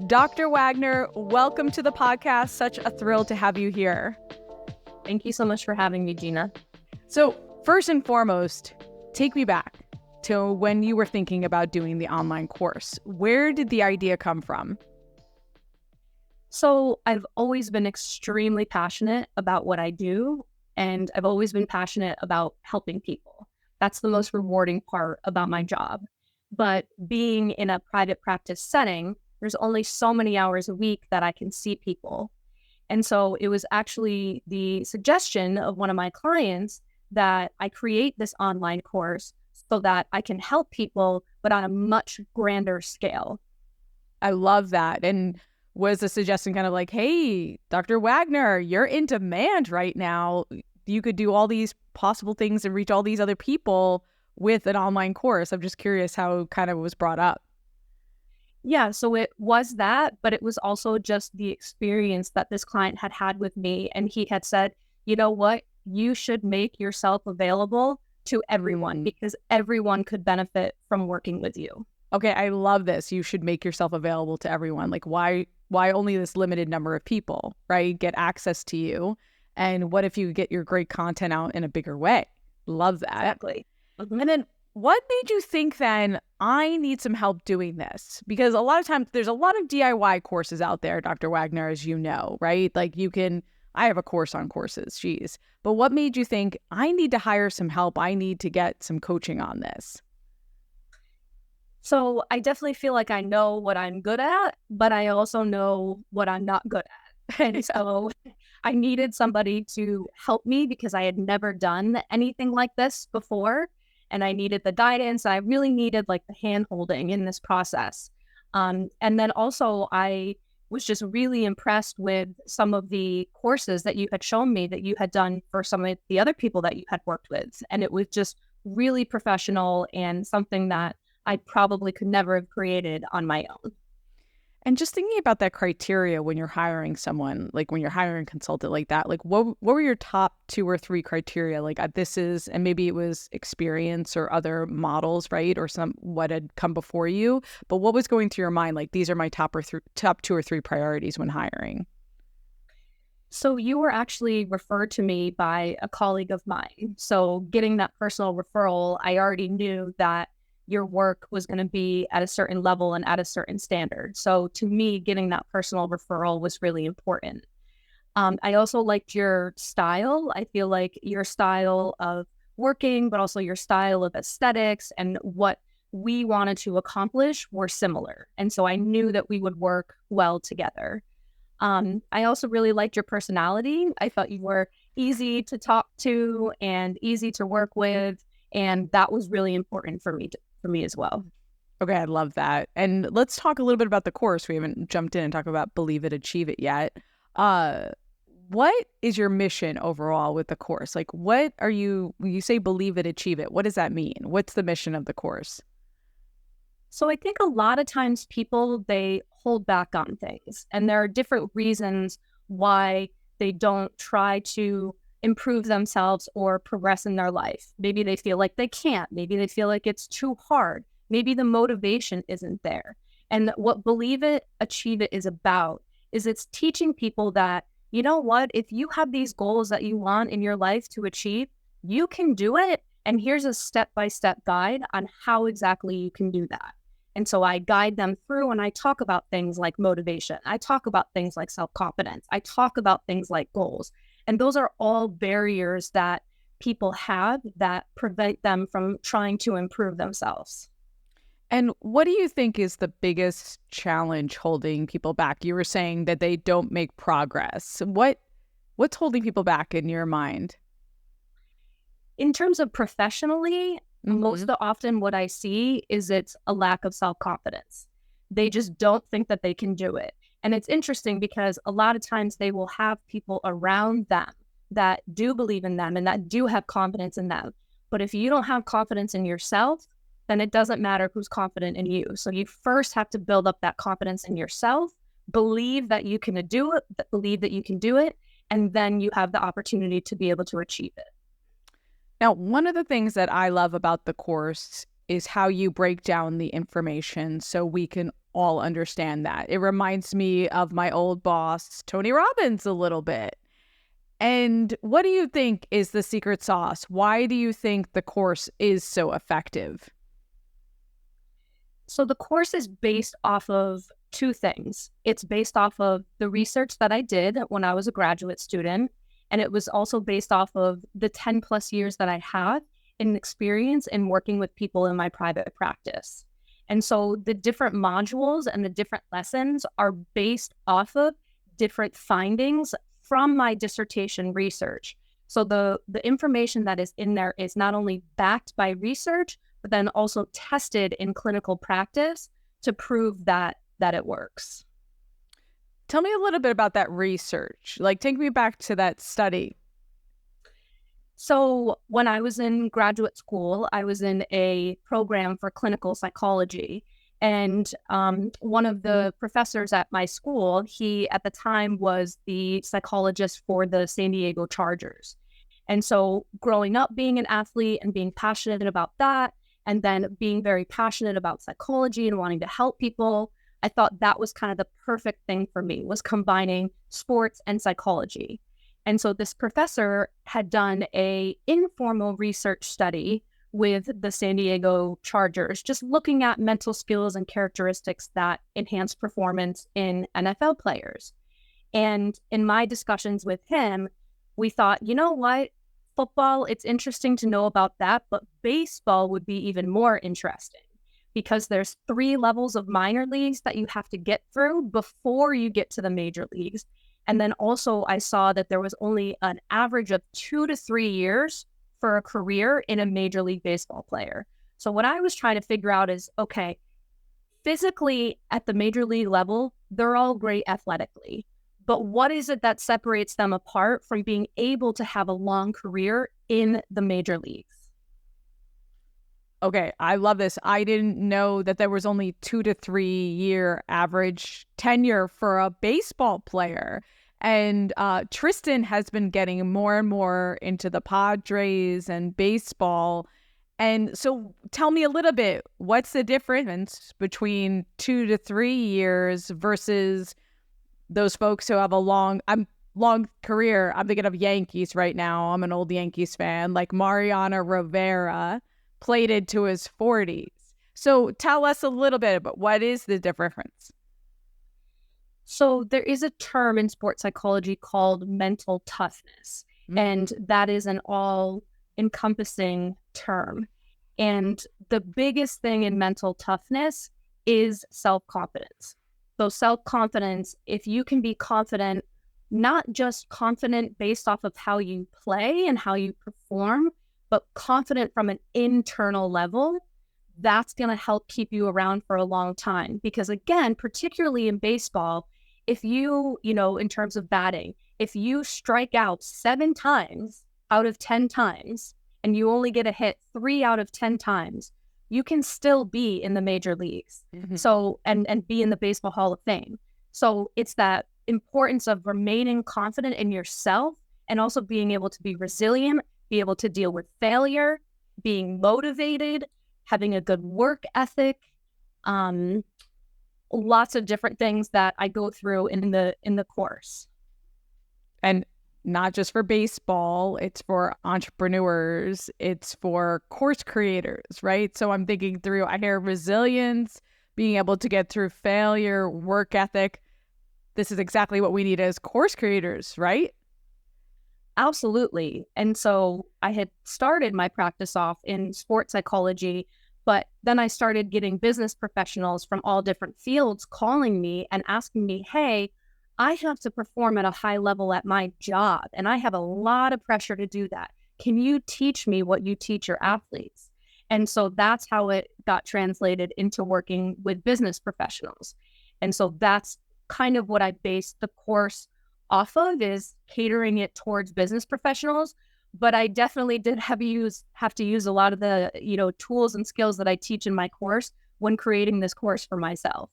Dr. Wagner, welcome to the podcast. Such a thrill to have you here. Thank you so much for having me, Gina. So first and foremost, take me back to when you were thinking about doing the online course. Where did the idea come from? So I've always been extremely passionate about what I do, and I've always been passionate about helping people. That's the most rewarding part about my job. But being in a private practice setting, there's only so many hours a week that I can see people. And so it was actually the suggestion of one of my clients that I create this online course so that I can help people, but on a much grander scale. I love that. And was the suggestion kind of like, hey, Dr. Wagner, you're in demand right now. You could do all these possible things and reach all these other people with an online course. I'm just curious how it kind of was brought up. Yeah, so it was that, but it was also just the experience that this client had had with me. And he had said, you know what, you should make yourself available to everyone because everyone could benefit from working with you. Okay, I love this. You should make yourself available to everyone. Like, why only this limited number of people, right? Get access to you. And what if you get your great content out in a bigger way? Love that. Exactly. And then what made you think then, I need some help doing this? Because a lot of times there's a lot of DIY courses out there, Dr. Wagner, as you know, right? Like I have a course on courses, geez. But what made you think, I need to hire some help? I need to get some coaching on this. So I definitely feel like I know what I'm good at, but I also know what I'm not good at. And so I needed somebody to help me because I had never done anything like this before. And I needed the guidance. I really needed like the hand holding in this process. And then also I was just really impressed with some of the courses that you had shown me that you had done for some of the other people that you had worked with. And it was just really professional and something that I probably could never have created on my own. And just thinking about that criteria when you're hiring someone, like when you're hiring a consultant like that, like what were your top 2 or 3 criteria? Like this is, and maybe it was experience or other models, right? Or what had come before you, but what was going through your mind? Like, these are my top 2 or 3 priorities when hiring. So you were actually referred to me by a colleague of mine. So getting that personal referral, I already knew that your work was going to be at a certain level and at a certain standard. So to me, getting that personal referral was really important. I also liked your style. I feel like your style of working, but also your style of aesthetics and what we wanted to accomplish were similar. And so I knew that we would work well together. I also really liked your personality. I thought you were easy to talk to and easy to work with. And that was really important for me as well. Okay, I love that. And let's talk a little bit about the course. We haven't jumped in and talked about Believe It, Achieve It yet. What is your mission overall with the course? Like, when you say Believe It, Achieve It, what does that mean? What's the mission of the course? So I think a lot of times people, they hold back on things, and there are different reasons why they don't try to improve themselves or progress in their life. Maybe they feel like they can't. Maybe they feel like it's too hard. Maybe the motivation isn't there. And what Believe It, Achieve It is about is it's teaching people that, you know what, if you have these goals that you want in your life to achieve, you can do it. And here's a step-by-step guide on how exactly you can do that. And so I guide them through and I talk about things like motivation. I talk about things like self-confidence. I talk about things like goals. And those are all barriers that people have that prevent them from trying to improve themselves. And what do you think is the biggest challenge holding people back? You were saying that they don't make progress. What's holding people back in your mind? In terms of professionally, most often what I see is it's a lack of self-confidence. They just don't think that they can do it. And it's interesting because a lot of times they will have people around them that do believe in them and that do have confidence in them. But if you don't have confidence in yourself, then it doesn't matter who's confident in you. So you first have to build up that confidence in yourself, believe that you can do it, believe that you can do it, and then you have the opportunity to be able to achieve it. Now, one of the things that I love about the course is how you break down the information so we can all understand that. It reminds me of my old boss, Tony Robbins, a little bit. And what do you think is the secret sauce? Why do you think the course is so effective? So the course is based off of two things. It's based off of the research that I did when I was a graduate student, and it was also based off of the 10 plus years that I had in experience in working with people in my private practice. And so the different modules and the different lessons are based off of different findings from my dissertation research. So the information that is in there is not only backed by research, but then also tested in clinical practice to prove that it works. Tell me a little bit about that research. Like, take me back to that study. So when I was in graduate school, I was in a program for clinical psychology. And one of the professors at my school, he at the time was the psychologist for the San Diego Chargers. And so growing up being an athlete and being passionate about that, and then being very passionate about psychology and wanting to help people, I thought that was kind of the perfect thing for me, was combining sports and psychology. And so this professor had done a informal research study with the San Diego Chargers, just looking at mental skills and characteristics that enhance performance in NFL players. And in my discussions with him, we thought, you know what? Football, it's interesting to know about that, but baseball would be even more interesting because there's 3 levels of minor leagues that you have to get through before you get to the major leagues. And then also I saw that there was only an average of 2 to 3 years for a career in a Major League Baseball player. So what I was trying to figure out is, okay, physically at the major league level, they're all great athletically. But what is it that separates them apart from being able to have a long career in the major leagues? Okay, I love this. I didn't know that there was only 2 to 3 year average tenure for a baseball player. And Tristan has been getting more and more into the Padres and baseball. And so tell me a little bit, what's the difference between 2 to 3 years versus those folks who have a long career? I'm thinking of Yankees right now. I'm an old Yankees fan, like Mariano Rivera played into his 40s. So tell us a little bit about what is the difference? So there is a term in sports psychology called mental toughness, and that is an all-encompassing term. And the biggest thing in mental toughness is self-confidence. So self-confidence, if you can be confident, not just confident based off of how you play and how you perform, but confident from an internal level, that's going to help keep you around for a long time. Because again, particularly in baseball, if you, in terms of batting, if you strike out 7 times out of 10 times and you only get a hit 3 out of 10 times, you can still be in the major leagues. Mm-hmm. So, and be in the Baseball Hall of Fame. So it's that importance of remaining confident in yourself and also being able to be resilient, be able to deal with failure, being motivated, having a good work ethic, lots of different things that I go through in the course. And not just for baseball, it's for entrepreneurs, it's for course creators, right? So I'm thinking through, I hear resilience, being able to get through failure, work ethic. This is exactly what we need as course creators, right? Absolutely. And so I had started my practice off in sports psychology, but then I started getting business professionals from all different fields calling me and asking me, hey, I have to perform at a high level at my job, and I have a lot of pressure to do that. Can you teach me what you teach your athletes? And so that's how it got translated into working with business professionals. And so that's kind of what I based the course off of, is catering it towards business professionals. But I definitely did have to use a lot of the, tools and skills that I teach in my course when creating this course for myself.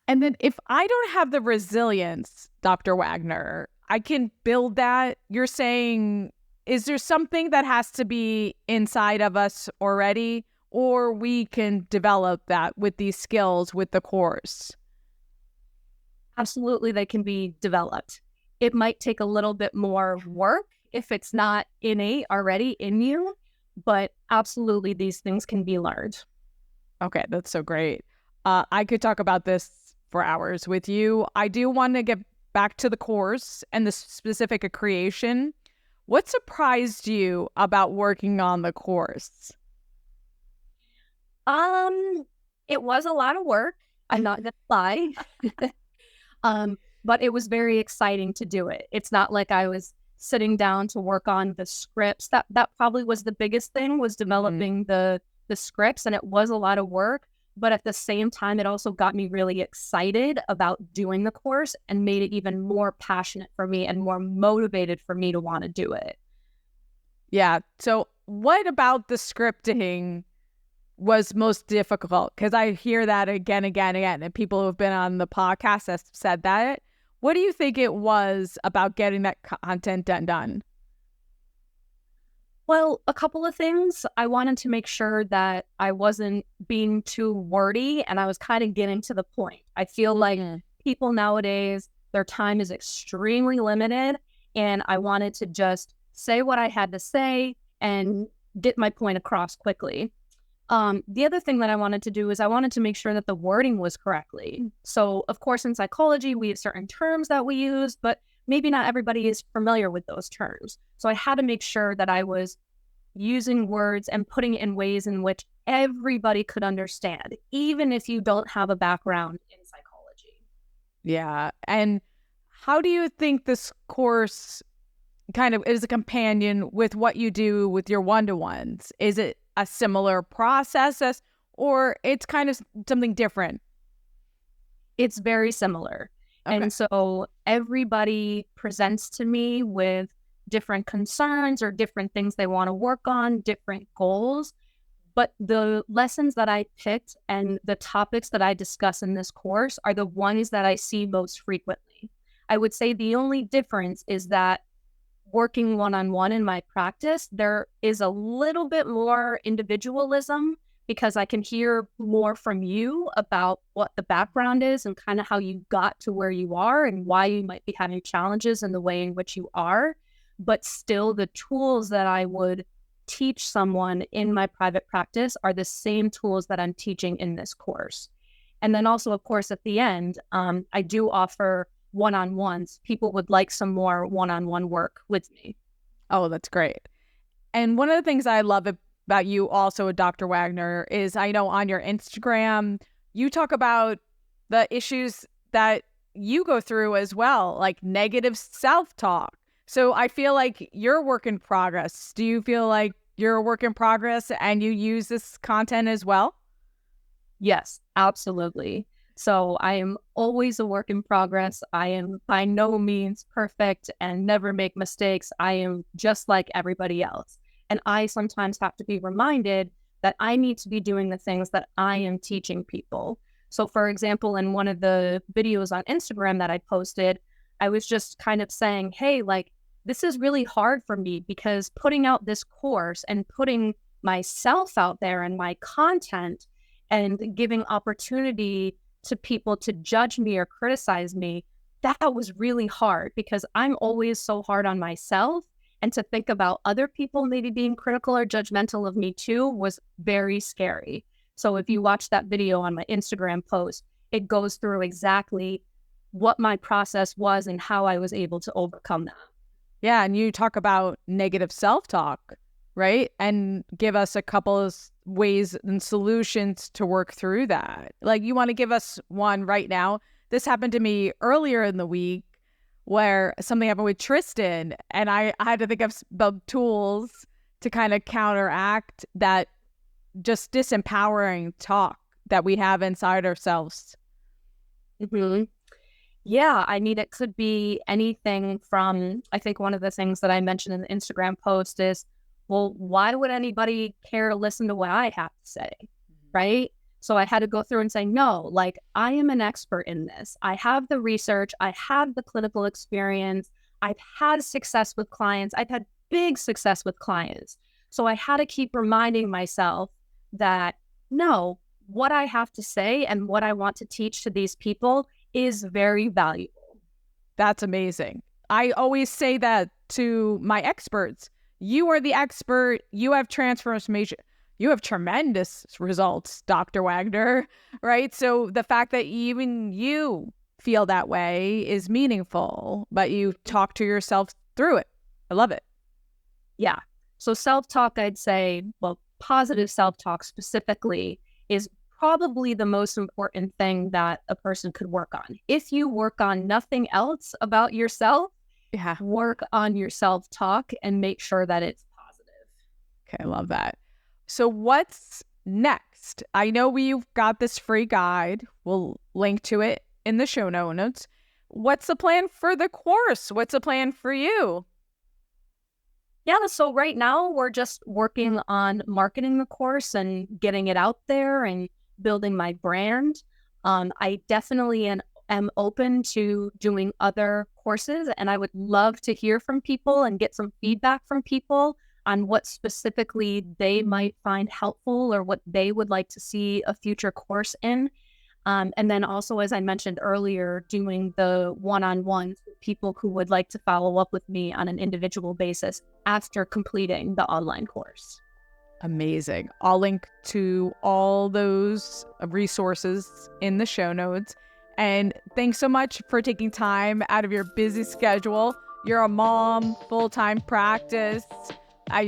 And then if I don't have the resilience, Dr. Wagner, I can build that. You're saying, is there something that has to be inside of us already? or we can develop that with these skills with the course? Absolutely, they can be developed. It might take a little bit more work if it's not innate already in you, but absolutely these things can be learned. Okay, that's so great. I could talk about this for hours with you. I do want to get back to the course and the specific of creation. What surprised you about working on the course? It was a lot of work. I'm not gonna lie. But it was very exciting to do it. It's not like I was sitting down to work on the scripts. That probably was the biggest thing, was developing the scripts, and it was a lot of work. But at the same time, it also got me really excited about doing the course and made it even more passionate for me and more motivated for me to want to do it. Yeah. So what about the scripting was most difficult? Because I hear that again, and people who have been on the podcast have said that. What do you think it was about getting that content done? Well, a couple of things. I wanted to make sure that I wasn't being too wordy and I was kind of getting to the point. I feel like people nowadays, their time is extremely limited, and I wanted to just say what I had to say and get my point across quickly. The other thing that I wanted to do is I wanted to make sure that the wording was correctly. So, of course, in psychology, we have certain terms that we use, but maybe not everybody is familiar with those terms. So I had to make sure that I was using words and putting it in ways in which everybody could understand, even if you don't have a background in psychology. Yeah. And how do you think this course kind of is a companion with what you do with your one-to-ones? Is it a similar process, or it's kind of something different? It's very similar. Okay. And so everybody presents to me with different concerns or different things they want to work on, different goals. But the lessons that I picked and the topics that I discuss in this course are the ones that I see most frequently. I would say the only difference is that working one-on-one in my practice, there is a little bit more individualism because I can hear more from you about what the background is and kind of how you got to where you are and why you might be having challenges in the way in which you are. But still, the tools that I would teach someone in my private practice are the same tools that I'm teaching in this course. And then also, of course, at the end, I do offer one-on-ones. People would like some more one-on-one work with me. Oh, that's great. And one of the things I love about you also, Dr. Wagner, is I know on your Instagram, you talk about the issues that you go through as well, like negative self-talk. So I feel like you're a work in progress. Do you feel like you're a work in progress and you use this content as well? Yes, absolutely. So I am always a work in progress. I am by no means perfect and never make mistakes. I am just like everybody else. And I sometimes have to be reminded that I need to be doing the things that I am teaching people. So for example, in one of the videos on Instagram that I posted, I was just kind of saying, hey, like, this is really hard for me because putting out this course and putting myself out there and my content and giving opportunity to people to judge me or criticize me, that was really hard because I'm always so hard on myself. And to think about other people maybe being critical or judgmental of me too was very scary. So if you watch that video on my Instagram post, it goes through exactly what my process was and how I was able to overcome that. Yeah, and you talk about negative self-talk, right? And give us a couple of ways and solutions to work through that. Like, you want to give us one right now? This happened to me earlier in the week where something happened with Tristan, and I had to think of tools to kind of counteract that just disempowering talk that we have inside ourselves. Mm-hmm. Yeah, I mean, it could be anything from, I think one of the things that I mentioned in the Instagram post is, well, why would anybody care to listen to what I have to say, right? So I had to go through and say, no, like, I am an expert in this. I have the research. I have the clinical experience. I've had success with clients. I've had big success with clients. So I had to keep reminding myself that, no, what I have to say and what I want to teach to these people is very valuable. That's amazing. I always say that to my experts. You are the expert. You have transformation. You have tremendous results, Dr. Wagner, right? So the fact that even you feel that way is meaningful, but you talk to yourself through it. I love it. Yeah. So self-talk, I'd say, well, positive self-talk specifically is probably the most important thing that a person could work on. If you work on nothing else about yourself, work on your self-talk and make sure that it's positive. Okay, I love that. So what's next? I know we've got this free guide. We'll link to it in the show notes. What's the plan for the course? What's the plan for you? Yeah, so right now we're just working on marketing the course and getting it out there and building my brand. I definitely am open to doing other courses, and I would love to hear from people and get some feedback from people on what specifically they might find helpful or what they would like to see a future course in. And then also, as I mentioned earlier, doing the one-on-ones with people who would like to follow up with me on an individual basis after completing the online course. Amazing. I'll link to all those resources in the show notes. And thanks so much for taking time out of your busy schedule. You're a mom, full-time practice.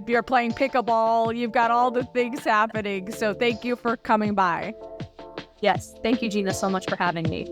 You're playing pickleball. You've got all the things happening. So thank you for coming by. Yes. Thank you, Gina, so much for having me.